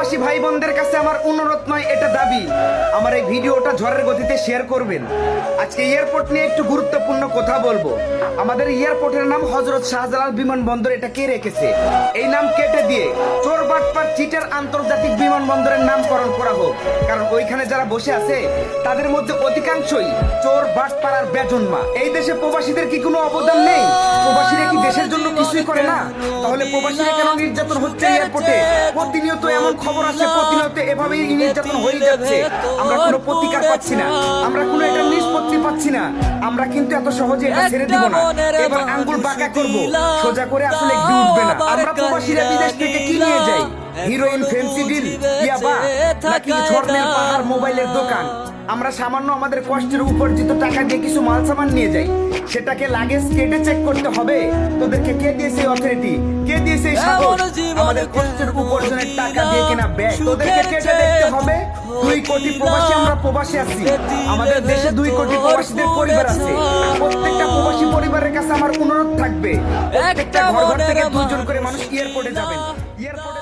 প্রবাসী ভাই বোনদের কাছে আমার অনুরোধ নয়, এটা দাবি, আমার এই ভিডিওটা ঝড়ের গতিতে শেয়ার করবেন। আজকে এয়ারপোর্ট নিয়ে একটু গুরুত্বপূর্ণ কথা বলবো। আমাদের এয়ারপোর্টের নাম হযরত শাহজালাল বিমানবন্দর। এটা কে রেখেছে? এই নাম কেটে দিয়ে চোর বাটপার চিটার আন্তর্জাতিক বিমানবন্দরের নামকরণ করা হোক। কারণ ওইখানে যারা বসে আছে তাদের মধ্যে অধিকাংশই চোর বাটপার আর বেজন্মা। এই দেশে প্রবাসীদের কি কোনো অবদান নেই? প্রবাসীরা কি দেশের জন্য কিছুই করে না? তাহলে প্রবাসীরা কেন নির্যাতন হচ্ছে এয়ারপোর্টে? প্রতিনিয়ত এমন খবর আছে, প্রতিনিয়ত এভাবেই নির্যাতন হয়ে যাচ্ছে। আমরা কোনো প্রতিকার পাচ্ছি না, আমরা কোনো এটা নিষ্পত্তি পাচ্ছি না। আমরা কিন্তু এত সহজে এটা ছেড়ে দিব না। এবার আঙ্গুল বাঁকা করব, সোজা করে আসলে একটু উঠবে না। আমরা প্রবাসীরা বিদেশ থেকে কি নিয়ে যাই? হিরোইন, ফেন্সিডিল, ইয়াবা, নাকি ঝর্ণার পাহাড়, মোবাইলের দোকান? আমরা সামান্য আমাদের কষ্টের উপার্জিত টাকা দিয়ে কিছু মাল সামান নিয়ে যাই, সেটাকে লাগেজ কেটে চেক করতে হবে। তোদেরকে কে দিয়েছে অথরিটি? কে দিয়েছে সাহস? আমাদের কষ্টের উপার্জনের টাকা দিয়ে কেনা ব্যাগ তোদেরকে কেটে দেখতে হবে। 2 কোটি প্রবাসী আমরা প্রবাসী আছি, আমাদের দেশে 2 কোটি প্রবাসীদের পরিবার আছে। প্রত্যেকটা প্রবাসী পরিবারের কাছে আমার অনুরোধ থাকবে, প্রত্যেকটা ঘর ঘর থেকে 2 জন করে মানুষ এয়ারপোর্টে যাবেন। এয়ারপোর্টে